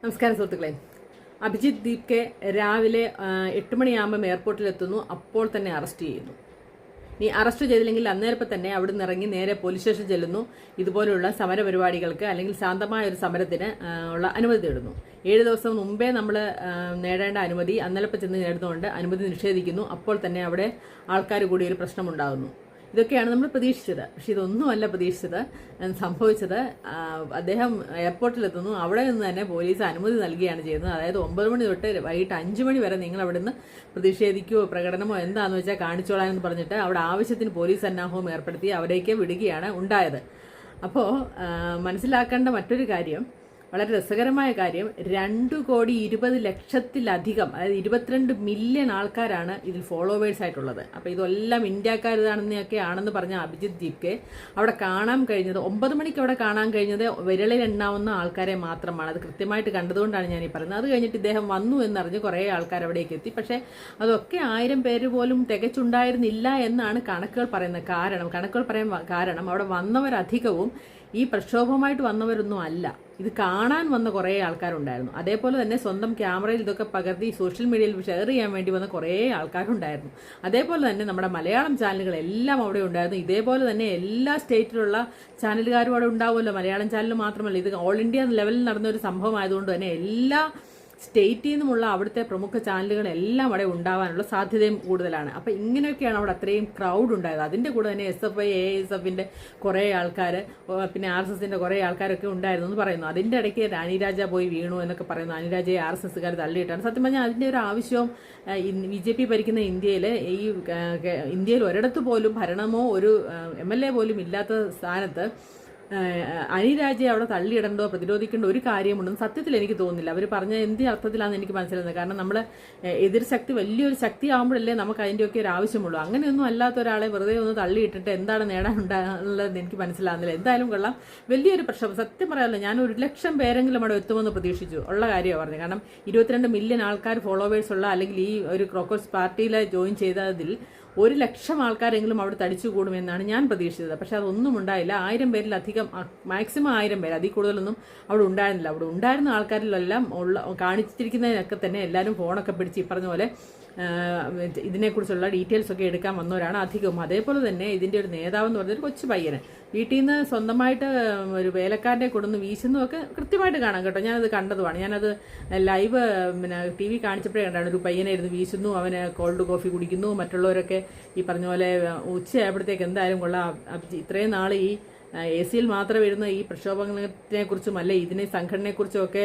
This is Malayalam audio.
നമസ്കാരം സുഹൃത്തുക്കളെ. അഭിജിത്ത് ദീപ്കെ രാവിലെ 8 മണിയാകുമ്പം എയർപോർട്ടിലെത്തുന്നു. അപ്പോൾ തന്നെ അറസ്റ്റ് ചെയ്യുന്നു. നീ അറസ്റ്റ് ചെയ്തില്ലെങ്കിൽ അന്നേരപ്പം തന്നെ അവിടെ നിന്ന് ഇറങ്ങി നേരെ പോലീസ് സ്റ്റേഷൻ ചെല്ലുന്നു. ഇതുപോലുള്ള സമരപരിപാടികൾക്ക് അല്ലെങ്കിൽ ശാന്തമായ ഒരു സമരത്തിന് ഉള്ള അനുമതി തേടുന്നു. 7 ദിവസം മുമ്പേ നമ്മൾ നേടേണ്ട അനുമതി അന്നേരപ്പം ചെന്ന് നേടുന്നതുകൊണ്ട് അനുമതി നിഷേധിക്കുന്നു. അപ്പോൾ തന്നെ അവിടെ ആൾക്കാർ കൂടി ഒരു പ്രശ്നമുണ്ടാകുന്നു. ഇതൊക്കെയാണ് നമ്മൾ പ്രതീക്ഷിച്ചത്. പക്ഷെ ഇതൊന്നുമല്ല പ്രതീക്ഷിച്ചത്. സംഭവിച്ചത് അദ്ദേഹം എയർപോർട്ടിലെത്തുന്നു. അവിടെ നിന്ന് തന്നെ പോലീസ് അനുമതി നൽകുകയാണ് ചെയ്യുന്നത്. അതായത് 9 മണി തൊട്ട് വൈകിട്ട് 5 മണി വരെ നിങ്ങൾ അവിടെ നിന്ന് പ്രതിഷേധിക്കുകയോ പ്രകടനമോ എന്താണെന്ന് വെച്ചാൽ കാണിച്ചോളാമെന്ന് പറഞ്ഞിട്ട് അവിടെ ആവശ്യത്തിന് പോലീസ് സന്നാഹവും ഏർപ്പെടുത്തി അവരേക്ക് വിടുകയാണ് ഉണ്ടായത്. അപ്പോൾ മനസ്സിലാക്കേണ്ട മറ്റൊരു കാര്യം, വളരെ രസകരമായ കാര്യം, 2,20,00,000-ലധികം, അതായത് 22 മില്യൺ ആൾക്കാരാണ് ഇതിൽ ഫോളോവേഴ്സ് ആയിട്ടുള്ളത്. അപ്പോൾ ഇതെല്ലാം ഇന്ത്യക്കാരുതാണെന്നൊക്കെ ആണെന്ന് പറഞ്ഞ അഭിജിത്ത് ദീപ്കെ അവിടെ കാണാൻ കഴിഞ്ഞത് 9 മണിക്ക് അവിടെ കാണാൻ കഴിഞ്ഞത് വിരളിൽ എണ്ണാവുന്ന ആൾക്കാരെ മാത്രമാണ്. അത് കൃത്യമായിട്ട് കണ്ടതുകൊണ്ടാണ് ഞാൻ ഈ പറയുന്നത്. അത് കഴിഞ്ഞിട്ട് ഇദ്ദേഹം വന്നു എന്നറിഞ്ഞ് കുറേ ആൾക്കാർ അവിടേക്ക് എത്തി. പക്ഷേ അതൊക്കെ 1000 പേര് പോലും തികച്ചുണ്ടായിരുന്നില്ല എന്നാണ് കണക്കുകൾ പറയുന്നത്. കണക്കുകൾ പറയാൻ കാരണം അവിടെ വന്നവരധികവും ഈ പ്രക്ഷോഭമായിട്ട് വന്നവരൊന്നും അല്ല, ഇത് കാണാൻ വന്ന കുറേ ആൾക്കാരുണ്ടായിരുന്നു. അതേപോലെ തന്നെ സ്വന്തം ക്യാമറയിൽ ഇതൊക്കെ പകർത്തി സോഷ്യൽ മീഡിയയിൽ ഷെയർ ചെയ്യാൻ വേണ്ടി വന്ന കുറേ ആൾക്കാരുണ്ടായിരുന്നു. അതേപോലെ തന്നെ നമ്മുടെ മലയാളം ചാനലുകളെല്ലാം അവിടെ ഉണ്ടായിരുന്നു. ഇതേപോലെ തന്നെ എല്ലാ സ്റ്റേറ്റിലുള്ള ചാനലുകാരും അവിടെ ഉണ്ടാവുമല്ലോ. മലയാളം ചാനൽ മാത്രമല്ല, ഇത് ഓൾ ഇന്ത്യ ലെവലിൽ നടന്ന ഒരു സംഭവം ആയതുകൊണ്ട് തന്നെ എല്ലാ സ്റ്റേറ്റിൽ നിന്നുമുള്ള അവിടുത്തെ പ്രമുഖ ചാനലുകളെല്ലാം അവിടെ ഉണ്ടാവാനുള്ള സാധ്യതയും കൂടുതലാണ്. അപ്പോൾ ഇങ്ങനെയൊക്കെയാണ് അവിടെ അത്രയും ക്രൗഡ് ഉണ്ടായത്. അതിൻ്റെ കൂടെ തന്നെ SFI ASFിൻ്റെ കുറേ ആൾക്കാർ, പിന്നെ RSSൻ്റെ കുറേ ആൾക്കാരൊക്കെ ഉണ്ടായിരുന്നു എന്ന് പറയുന്നു. അതിൻ്റെ ഇടയ്ക്ക് അനിരാജ പോയി വീണു എന്നൊക്കെ പറയുന്നു. അനിരാജയെ RSSകാർ തള്ളിയിട്ടാണ്. സത്യം പറഞ്ഞാൽ അതിൻ്റെ ഒരു ആവശ്യവും BJP ഭരിക്കുന്ന ഇന്ത്യയിൽ ഒരിടത്ത് പോലും ഭരണമോ ഒരു MLA പോലും ഇല്ലാത്ത സ്ഥാനത്ത് അനിരാജയെ അവിടെ തള്ളിയിടേണ്ടോ പ്രതിരോധിക്കേണ്ട ഒരു കാര്യമുണ്ടെന്ന് സത്യത്തിൽ എനിക്ക് തോന്നുന്നില്ല. അവർ പറഞ്ഞ എന്ത് അർത്ഥത്തിലാണെന്ന് എനിക്ക് മനസ്സിലാകുന്നത്. കാരണം നമ്മൾ എതിർ ശക്തി വലിയൊരു ശക്തി ആകുമ്പോഴല്ലേ നമുക്ക് അതിൻ്റെയൊക്കെ ഒരു ആവശ്യമുള്ളൂ. അങ്ങനെയൊന്നും അല്ലാത്ത ഒരാളെ വെറുതെ ഒന്ന് തള്ളിയിട്ടിട്ട് എന്താണ് നേടാനുണ്ടാകുന്നതെന്ന് എനിക്ക് മനസ്സിലാകുന്നില്ല. എന്തായാലും കൊള്ളാം, വലിയൊരു പ്രക്ഷോഭം. സത്യം പറയാമല്ലോ, ഞാൻ 1,00,000 പേരെങ്കിലും അവിടെ എത്തുമെന്ന് പ്രതീക്ഷിച്ചു. ഉള്ള കാര്യമാണ് പറഞ്ഞത്. കാരണം 22 മില്യൺ ആൾക്കാർ ഫോളോവേഴ്സ് ഉള്ള, അല്ലെങ്കിൽ ഈ ഒരു ക്രോക്കോസ് പാർട്ടിയിൽ ജോയിൻ ചെയ്തതിൽ 1,00,000 ആൾക്കാരെങ്കിലും അവിടെ തടിച്ചു കൂടുമെന്നാണ് ഞാൻ പ്രതീക്ഷിച്ചത്. പക്ഷെ അതൊന്നും ഉണ്ടായില്ല. 1000 പേരിലധികം, മാക്സിമം 1000 പേര്, അതിൽ കൂടുതലൊന്നും അവിടെ ഉണ്ടായിരുന്നില്ല. അവിടെ ഉണ്ടായിരുന്ന ആൾക്കാരിലെല്ലാം കാണിച്ചിരിക്കുന്നതിനൊക്കെ തന്നെ എല്ലാവരും ഫോണൊക്കെ പിടിച്ച് ഈ പറഞ്ഞ പോലെ ഇതിനെക്കുറിച്ചുള്ള ഡീറ്റെയിൽസ് ഒക്കെ എടുക്കാൻ വന്നവരാണ് അധികവും. അതേപോലെ തന്നെ ഇതിൻ്റെ ഒരു നേതാവെന്ന് പറഞ്ഞൊരു കൊച്ചു പയ്യന് വീട്ടിൽ നിന്ന് സ്വന്തമായിട്ട് ഒരു വേലക്കാരനെ കൊണ്ടുവന്ന് വീശുന്നതൊക്കെ കൃത്യമായിട്ട് കാണാം കേട്ടോ. ഞാനത് കണ്ടതുമാണ്. ഞാനത് ലൈവ് TV കാണിച്ചപ്പോഴേ കണ്ടാണ്. ഒരു പയ്യനായിരുന്നു വീശുന്നു, അവന് കോൾഡ് കോഫി കുടിക്കുന്നു. മറ്റുള്ളവരൊക്കെ ഈ പറഞ്ഞ പോലെ ഉച്ചയായപ്പോഴത്തേക്ക് എന്തായാലും കൊള്ളാം. ഇത്രയും നാൾ ഈ AC യിൽ മാത്രം വരുന്ന ഈ പ്രക്ഷോഭത്തിനെ കുറിച്ചും അല്ലെ ഇതിനെ സംഘടനയെക്കുറിച്ചും ഒക്കെ